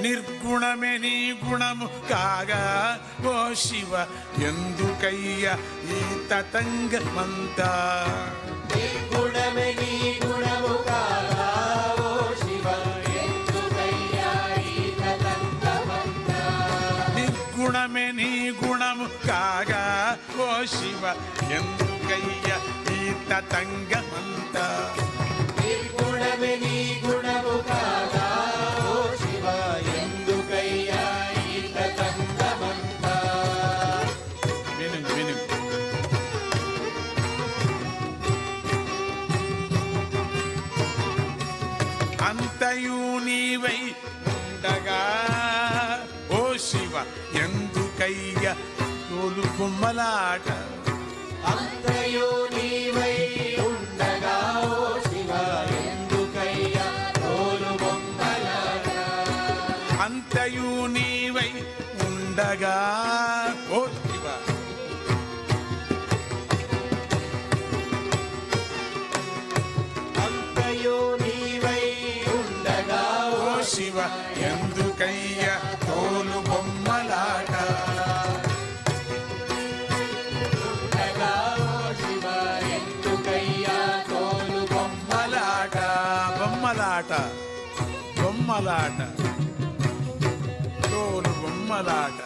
నిర్గుణమే నీ గుణము కాగా ఓ శివ ఎందుకయ్య ఈ తతంగమంతా నిర్గుణమే నీ గుణము కాగా ఓ శివ ఎందుకయ్య ఈ తతంగమంతా నిర్గుణమే నీ గుణము కాగా ఓ శివ ఎందుకయ్య ఈ తతంగమంతా నిర్గుణమే నీ గుణము కాగా ఓ శివ ఎందుకయ్య ఈ తతంగమంతా విను విను అంతయు నీవై ఉండగా ఓ శివ ఎందుకయ్య తోలు బొమ్మలాట అంతయు నీవై ఉండగా ఓ శివ ఎందుకయ్య తోలు బొమ్మలాట అంతయు నీవై ఉండగా ఓ శివ అంతయు నీవై ఉండగా ఓ శివ ఎందుకయ్య తోలు బొమ్మలాట ఉండగా ఓ శివ ఎందుకయ్య తోలు బొమ్మలాట బొమ్మలాట బొమ్మలాట తోలు బొమ్మలాట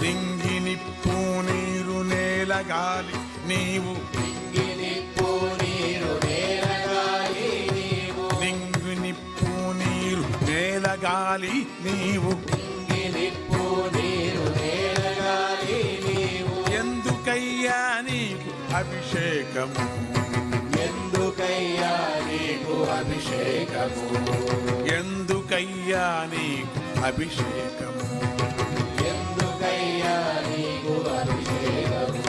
దింగి నిప్పు నీరు నేల గాలి నీవు నిప్పు నీరు నేలగాలి నీవు దింగి నిప్పు నీరు నేల గాలి నీవు నిప్పు నీరు నేలగాలి నీవు ఎందుకయ్యా నీకు అభిషేకము ఎందుకయ్యా నీకు అభిషేకము ఎందుకయ్యా నీకు అభిషేకము ఎందుకయ్యా నీకు అభిషేకము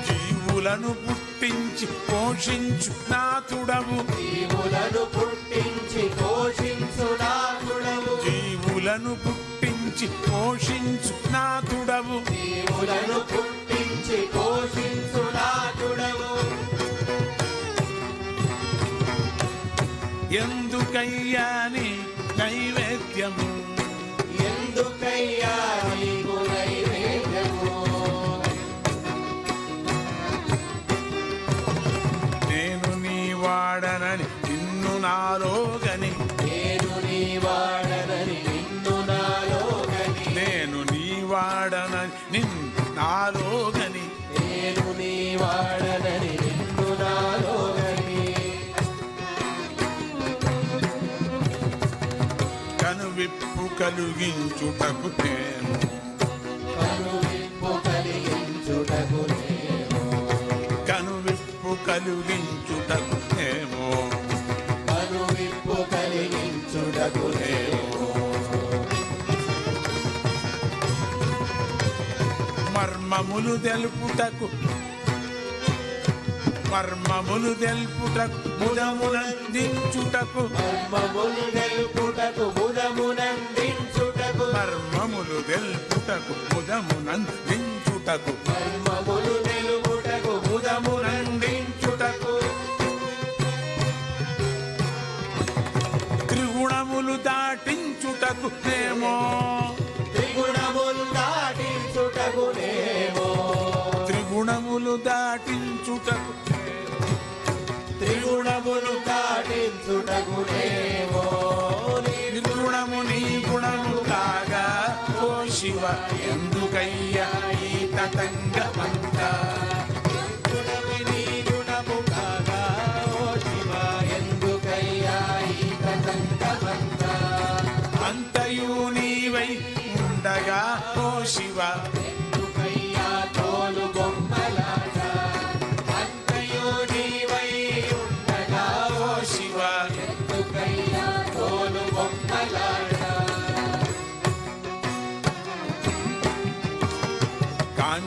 జీవులను పుట్టించి పోషించు నాథుడవు జీవులను పుట్టించి పోషించు నాథుడవు జీవులను పుట్టించి పోషించు నాథుడవు జీవులను పుట్టించి పోషించు నాథుడవు ఎందుకయ్యా నీ నైవేద్యము ఎందుకయ్యా నీకు నైవేద్యము నేను నీ వాడనని నిన్ను నాలోగని నేను నీ వాడనని నిన్ను నాలోగని నేను నీ వాడనని నిన్ను నాలోగని నేను నీ వాడనని నిన్ను నాలోగని కనువిప్పు కలిగించుటకు నేను కనువిప్పు కలిగించుటకు నేను కనువిప్పు కలిగించుటకు ఏమో కనువిప్పు కలిగించుటకు నేను మర్మములు తెలుపుటకు మర్మములు తెలుపుటకు ముదమునందించుటకు మర్మములు తెలుపుటకు ముదమునందించుటకు మర్మములు తెలుపుటకు ముదమునందించుటకు మర్మములు తెలుపుటకు ముదమునందించుటకు త్రిగుణములు దాటించుటకు నేమో త్రిగుణములు దాటించుటకు నేమో త్రిగుణములు దాటించుటకు త్రిగుణములు దాటించుటకు నేమో నిర్గుణము నీ గుణము కాగా ఓ శివ ఎందుకయ్యా ఈ తతంగమంతా గుణము నీ గుణము కాగా ఓ శివ ఎందుకయ్యా ఈ తతంగమంతా అంతయు నీవై ఉండగా ఓ శివ ఎందుకయ్యా తోలు బొమ్మలాట అంతయు నీవై ఉండగా ఓ శివ ఎందుకయ్యా తోలు బొమ్మలాట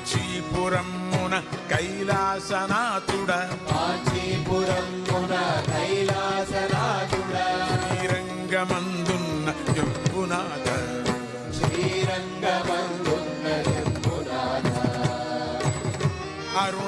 కాంచీపురమున కైలాసనాథుడ కాంచీపురమున కైలాసనాథుడ శ్రీరంగమందున్న జంబునాథ శ్రీరంగమందున్న జంబునాథ అరుణ